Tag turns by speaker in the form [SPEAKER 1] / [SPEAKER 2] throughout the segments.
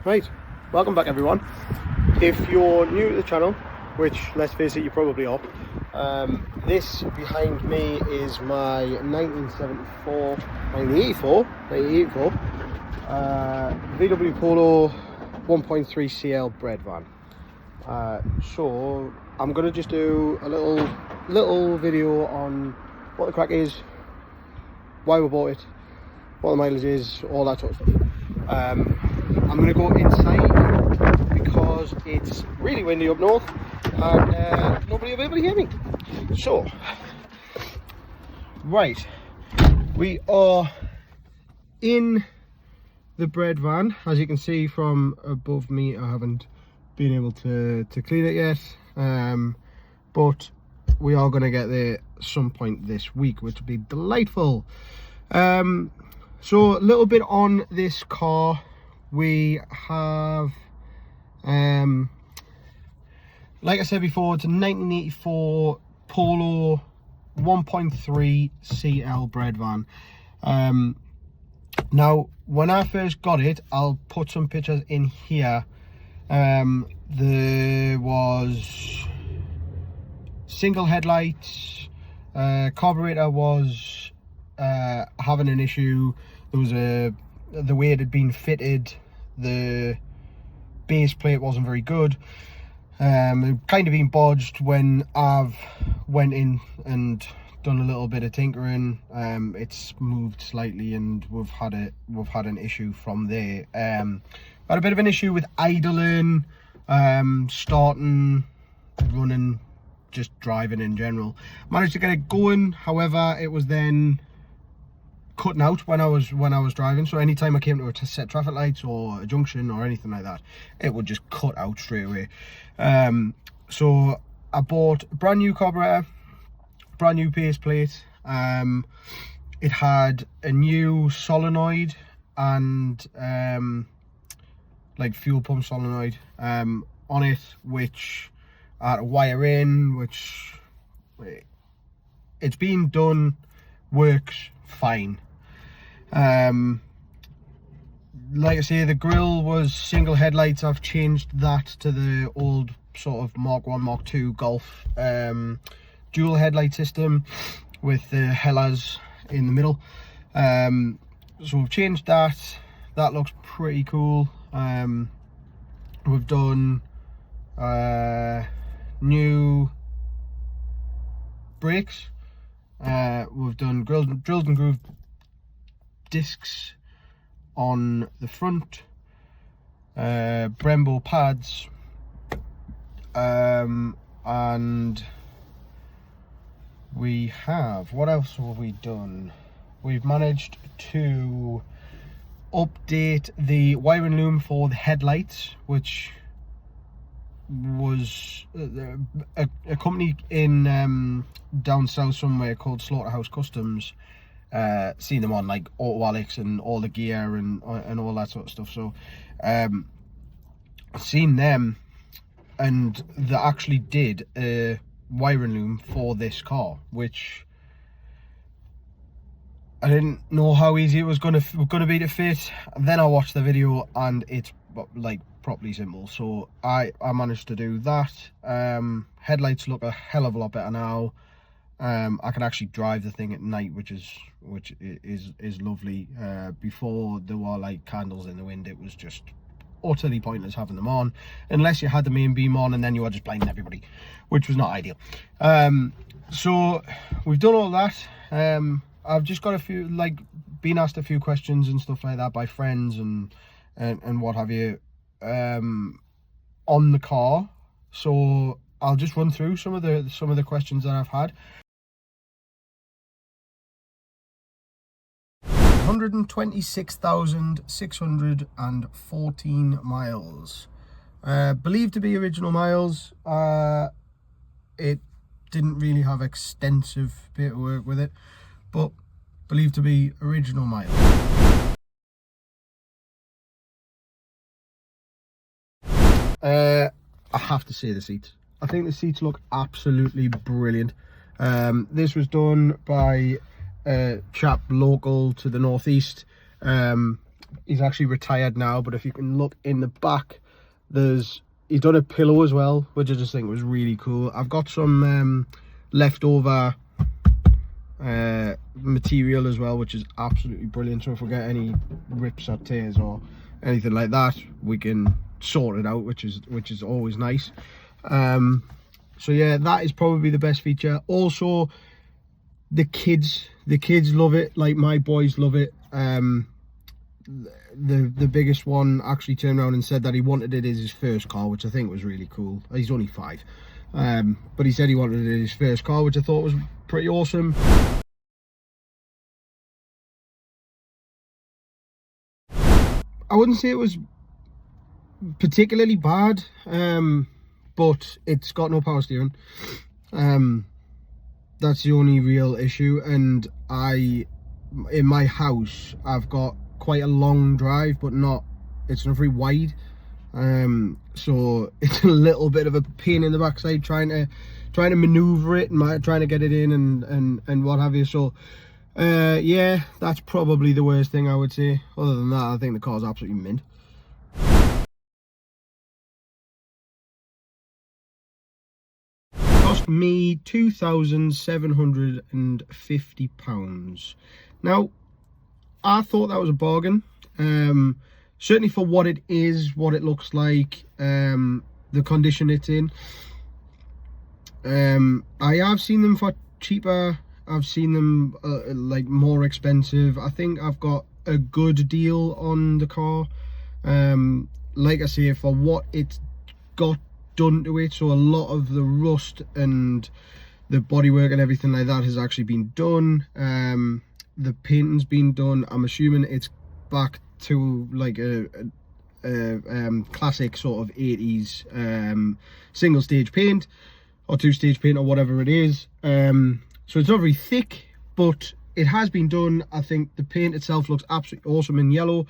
[SPEAKER 1] Right, welcome back everyone. If you're new to the channel, which let's face it, you probably are, this behind me is my 1984 VW Polo 1.3 CL breadvan. So I'm gonna just do a little video on what the crack is, why we bought it, what the mileage is, all that sort of stuff. I'm going to go inside because it's really windy up north and nobody will be able to hear me. So, right, we are in the breadvan. As you can see from above me, I haven't been able to clean it yet, but we are going to get there some point this week, which will be delightful. So a little bit on this car. We have, like I said before, it's a 1984 Polo 1.3 CL breadvan. Now, when I first got it, I'll put some pictures in here. There was single headlights, carburetor was having an issue. There was the way it had been fitted, the base plate wasn't very good. It kind of been bodged when I've went in and done a little bit of tinkering. It's moved slightly and we've had an issue from there. Had a bit of an issue with idling, starting, running, just driving in general. Managed to get it going, however it was then cutting out when I was driving. So anytime I came to a set traffic lights or a junction or anything like that, it would just cut out straight away. So I bought a brand new carburetor, brand new base plate. It had a new solenoid and like fuel pump solenoid on it, which I had to wire in, which it's been done, works fine. Like I say, the grille was single headlights. I've changed that to the old sort of Mark 1, Mark 2 Golf dual headlight system with the Hellas in the middle. So we've changed that. That looks pretty cool. We've done new brakes. We've done drilled and grooved discs on the front, Brembo pads, and we have, what else have we done? We've managed to update the wiring loom for the headlights, which was a company in down south somewhere called Slaughterhouse Customs. Seen them on like Auto Alex and all the gear and all that sort of stuff. So seen them, and they actually did a wiring loom for this car, which I didn't know how easy it was gonna be to fit. And then I watched the video and it's like properly simple. So I managed to do that. Headlights look a hell of a lot better now. I can actually drive the thing at night, which is lovely. Before there were like candles in the wind, it was just utterly pointless having them on, unless you had the main beam on and then you were just blinding everybody, which was not ideal. So we've done all that. I've just got a few, like, been asked a few questions and stuff like that by friends and what have you on the car. So I'll just run through some of the questions that I've had. 126,614 miles. Believed to be original miles. It didn't really have extensive paperwork with it, but believed to be original miles. I have to say the seats. I think the seats look absolutely brilliant. This was done by a chap local to the northeast. He's actually retired now, but if you can look in the back, he's done a pillow as well, which I just think was really cool. I've got some leftover material as well, which is absolutely brilliant. So if we get any rips or tears or anything like that, we can sort it out, which is always nice. So yeah, that is probably the best feature. Also, the kids love it, like my boys love it. The biggest one actually turned around and said that he wanted it as his first car, which I think was really cool. He's only 5, but he said he wanted it as his first car, which I thought was pretty awesome. I wouldn't say it was particularly bad, but it's got no power steering. That's the only real issue. And in my house, I've got quite a long drive, but it's not very wide. So it's a little bit of a pain in the backside trying to maneuver it and trying to get it in and what have you. So yeah, that's probably the worst thing I would say. Other than that, I think the car's absolutely mint. Cost me £2,750. Now, I thought that was a bargain. Certainly for what it is, what it looks like, the condition it's in. I have seen them for cheaper. I've seen them like more expensive. I think I've got a good deal on the car. Like I say, for what it's got done to it, so a lot of the rust and the bodywork and everything like that has actually been done. The painting's been done. I'm assuming it's back to like a classic sort of 80s single stage paint or 2-stage paint or whatever it is. So it's not very thick, but it has been done. I think the paint itself looks absolutely awesome in yellow.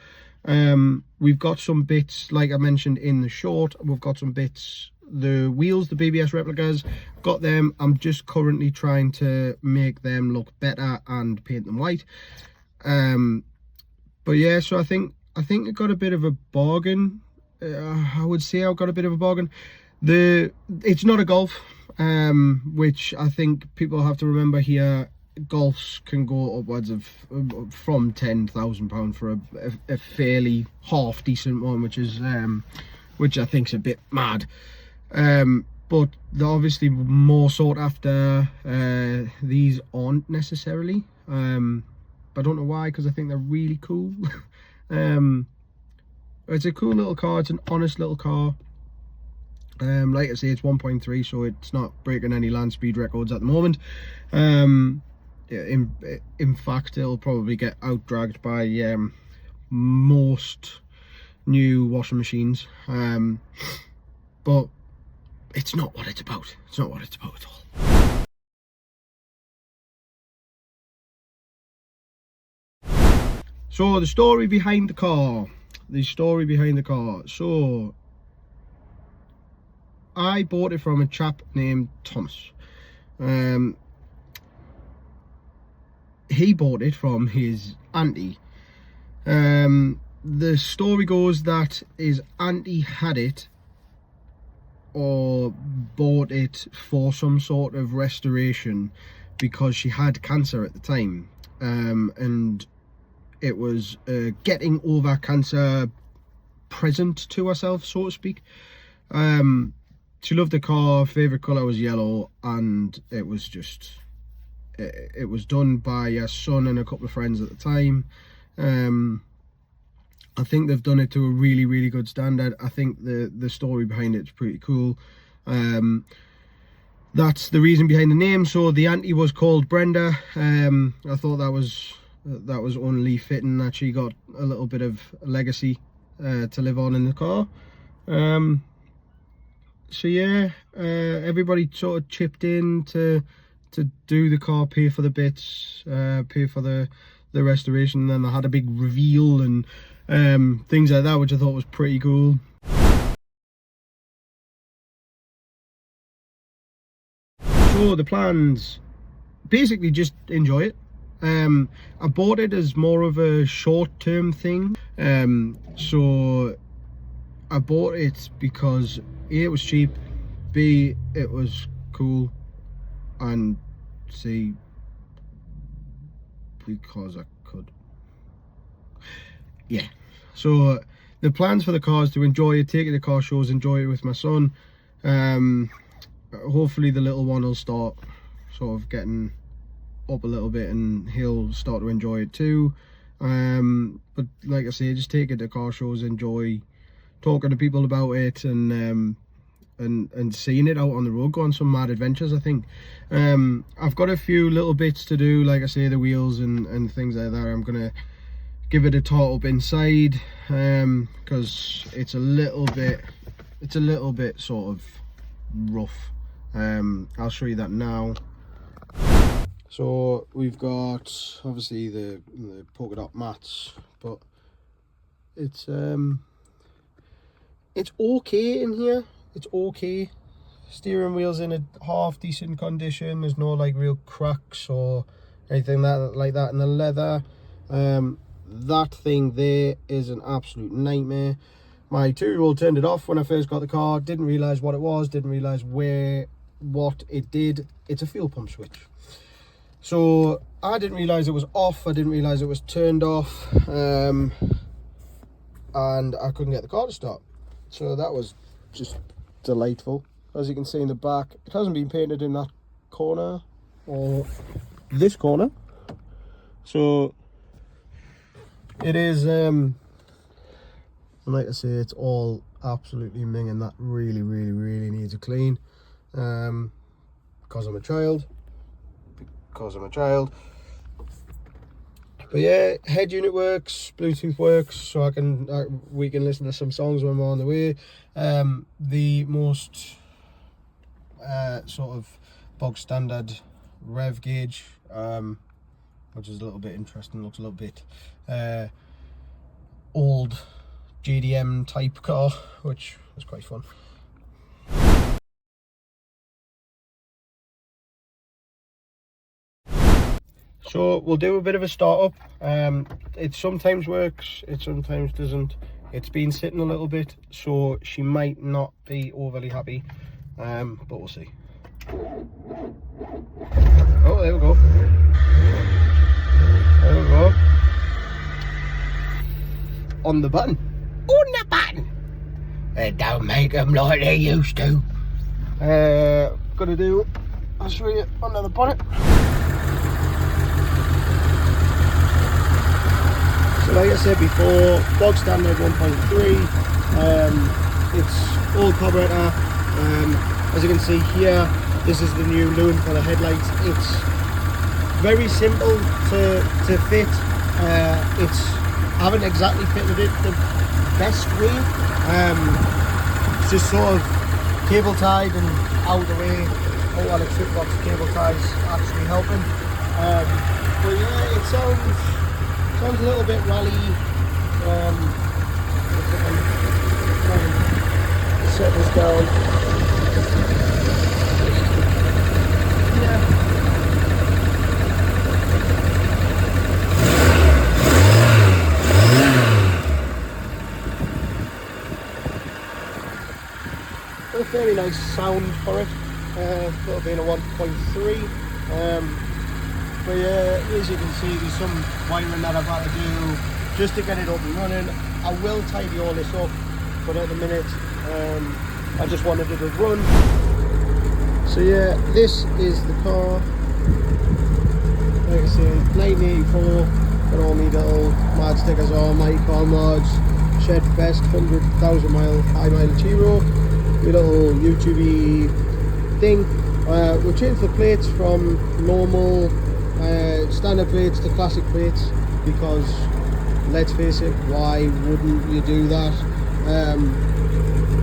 [SPEAKER 1] We've got some bits, like I mentioned in the short, we've got some bits, the wheels, the BBS replicas, got them. I'm just currently trying to make them look better and paint them white. But yeah, so I think I got a bit of a bargain. I would say I got a bit of a bargain. It's not a Golf, which I think people have to remember here. Golfs can go upwards of from £10,000 for a fairly half decent one, which I think's a bit mad. But they're obviously more sought after. These aren't necessarily. But I don't know why, because I think they're really cool. It's a cool little car. It's an honest little car. Like I say, it's 1.3, so it's not breaking any land speed records at the moment. In fact, it'll probably get out dragged by most new washing machines. But it's not what it's about. It's not what it's about at all. So the story behind the car. So I bought it from a chap named Thomas. He bought it from his auntie. The story goes that his auntie had it or bought it for some sort of restoration because she had cancer at the time, and it was getting over cancer present to herself, so to speak. She loved the car, favourite colour was yellow, and it was just, it was done by her son and a couple of friends at the time. I think they've done it to a really, really good standard. I think the story behind it is pretty cool. That's the reason behind the name. So the auntie was called Brenda. I thought that was only fitting that she got a little bit of legacy to live on in the car. So yeah, everybody sort of chipped in to do the car, pay for the bits, pay for the restoration, and then they had a big reveal and things like that, which I thought was pretty cool. So the plans, basically just enjoy it. I bought it as more of a short-term thing. So I bought it because A, it was cheap, B, it was cool, and C, because I could. Yeah. So the plans for the car is to enjoy it, take it to car shows, enjoy it with my son. Hopefully the little one will start sort of getting up a little bit and he'll start to enjoy it too. But like I say, just take it to car shows, enjoy talking to people about it, and seeing it out on the road, go on some mad adventures. I think I've got a few little bits to do, like I say, the wheels and things like that. I'm gonna give it a tot up inside, because it's a little bit sort of rough. I'll show you that now. So we've got obviously the polka dot mats, but it's okay in here. It's okay. Steering wheel's in a half decent condition. There's no like real cracks or anything like that in the leather. That thing there is an absolute nightmare. My 2-year-old turned it off when I first got the car. Didn't realise what it was. Didn't realise what it did. It's a fuel pump switch. So I didn't realise it was off. I didn't realise it was turned off. And I couldn't get the car to start. So that was just delightful. As you can see in the back, it hasn't been painted in that corner or this corner. So it is, like I say, it's all absolutely minging. That really needs a clean. Because I'm a child. But yeah, head unit works, Bluetooth works, so we can listen to some songs when we're on the way. The most sort of bog standard rev gauge, which is a little bit interesting. Looks a little bit old JDM type car, which was quite fun. So we'll do a bit of a start up. It sometimes works, it sometimes doesn't. It's been sitting a little bit, so she might not be overly happy, but we'll see. Oh, there we go. There we go. On the button. On the button. They don't make them like they used to. I'll show you under the bonnet. So like I said before, bog standard 1.3, it's all carburetor. As you can see here, this is the new loom for the headlights. It's very simple to fit. I haven't exactly fitted it the best way. It's just sort of cable tied and out of the way. All electric box cable ties actually helping. But yeah, it sounds a little bit rally. Set this down. Yeah. A very nice sound for it. It'll be in a 1.3. But yeah, as you can see, there's some wiring that I've had to do just to get it up and running. I will tidy all this up, but at the minute, I just wanted it to run. So yeah, this is the car. Like I say, 1984, got all my little mad stickers on, my car mods, shed best 100,000 mile high mileage hero, my little YouTube thing. We changed the plates from normal standard plates to classic plates because, let's face it, why wouldn't you do that?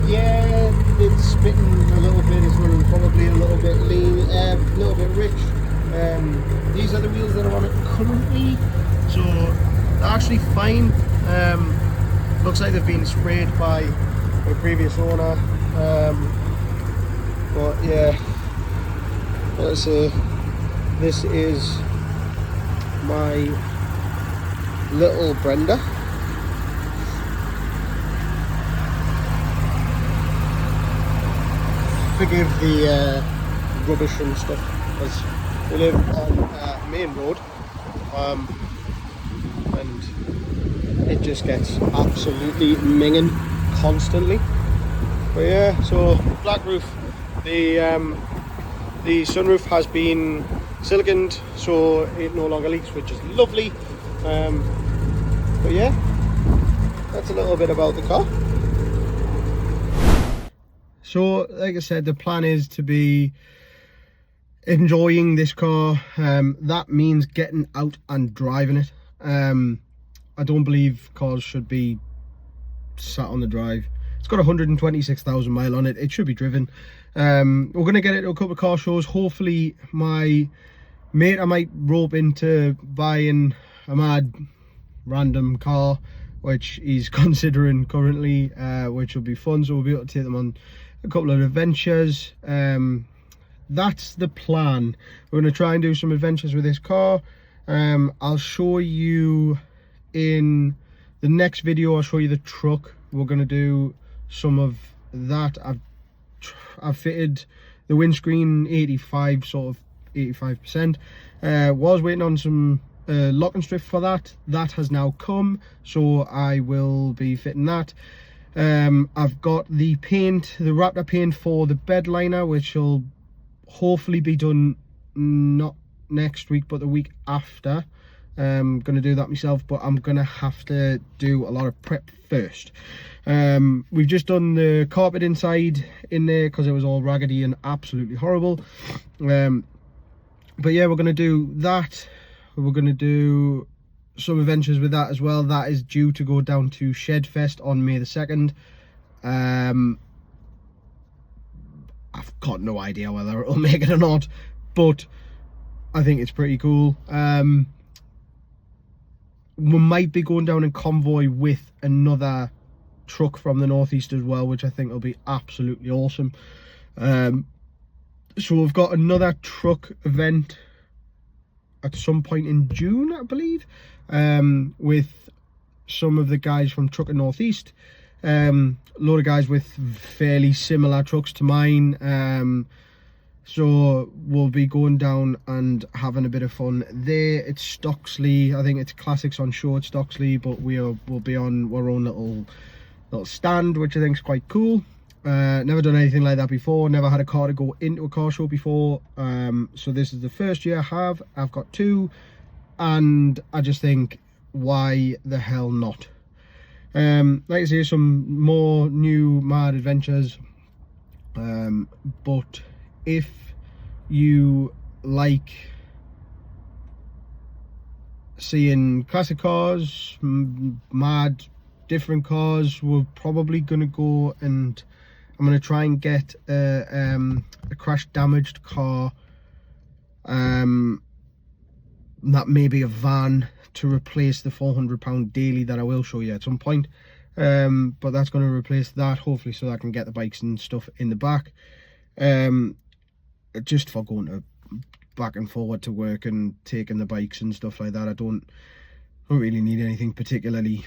[SPEAKER 1] Yeah, it's spitting a little bit, it's running probably a little bit lean, a little bit rich. These are the wheels that are on it currently, so they're actually fine. Looks like they've been sprayed by the previous owner, but yeah, let's say this is my little Brenda. forgive the rubbish and stuff, because we live on a main road, and it just gets absolutely minging constantly. But yeah, so black roof. The sunroof has been siliconed, so it no longer leaks, which is lovely. But yeah, that's a little bit about the car. So like I said, the plan is to be enjoying this car. That means getting out and driving it. I don't believe cars should be sat on the drive. It's got 126,000 miles on it. It should be driven. We're going to get it to a couple of car shows. Hopefully my mate I might rope into buying a mad random car, which he's considering currently, which will be fun. So we'll be able to take them on a couple of adventures. That's the plan. We're going to try and do some adventures with this car. I'll show you in the next video. I'll show you the truck. We're going to do some of that. I've fitted the windscreen 85%. Was waiting on some lock and strip for that. That has now come, so I will be fitting that. I've got the paint, the Raptor paint for the bed liner, which will hopefully be done not next week but the week after. I'm gonna do that myself, but I'm gonna have to do a lot of prep first. We've just done the carpet inside in there because it was all raggedy and absolutely horrible. But yeah, we're gonna do that. We're gonna do some adventures with that as well. That is due to go down to Shedfest on May the 2nd. I've got no idea whether it'll make it or not, but I think it's pretty cool. We might be going down in convoy with another truck from the northeast as well, which I think will be absolutely awesome. So we've got another truck event at some point in June, I believe, with some of the guys from Trucking Northeast. A lot of guys with fairly similar trucks to mine. So we'll be going down and having a bit of fun there. It's Stocksley. I think it's classics on show at Stocksley, but we'll be on our own little stand, which I think is quite cool. Never done anything like that before. Never had a car to go into a car show before. So this is the first year I have. I've got two, and I just think, why the hell not? Like I say, some more new mad adventures. But if you like seeing classic cars, mad different cars, we're probably gonna go and I'm gonna try and get a crash damaged car, that may be a van, to replace the £400 daily that I will show you at some point. But that's going to replace that, hopefully, so that I can get the bikes and stuff in the back, just for going to back and forward to work and taking the bikes and stuff like that. I don't really need anything particularly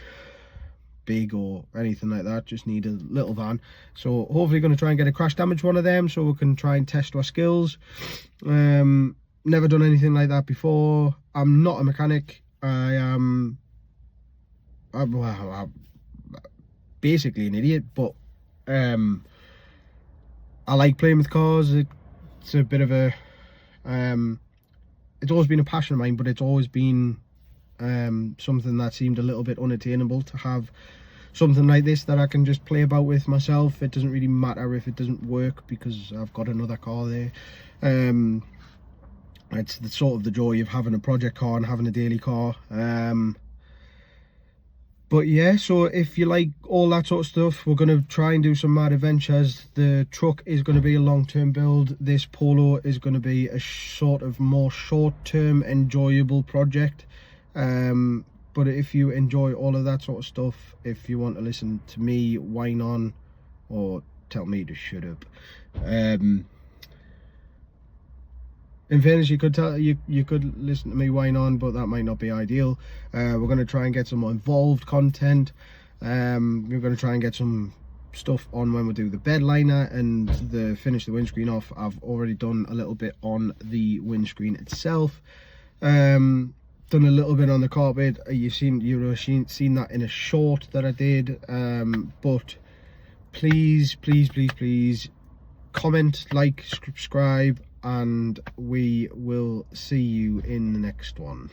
[SPEAKER 1] big or anything like that, just need a little van. So hopefully going to try and get a crash damage one of them, so we can try and test our skills. Never done anything like that before. I'm not a mechanic. I'm basically an idiot, but I like playing with cars. It's a bit of a it's always been a passion of mine, but it's always been something that seemed a little bit unattainable, to have something like this that I can just play about with myself. It doesn't really matter if it doesn't work, because I've got another car there. It's the sort of the joy of having a project car and having a daily car. But yeah, so if you like all that sort of stuff, we're going to try and do some mad adventures. The truck is going to be a long-term build. This Polo is going to be a sort of more short-term enjoyable project. But if you enjoy all of that sort of stuff, if you want to listen to me whine on or tell me to shut up, in fairness, you could listen to me whine on, but that might not be ideal. We're going to try and get some more involved content. We're going to try and get some stuff on when we do the bed liner and the finish the windscreen off. I've already done a little bit on the windscreen itself. Done a little bit on the carpet. You've seen that in a short that I did. But please comment, like, subscribe, and we will see you in the next one.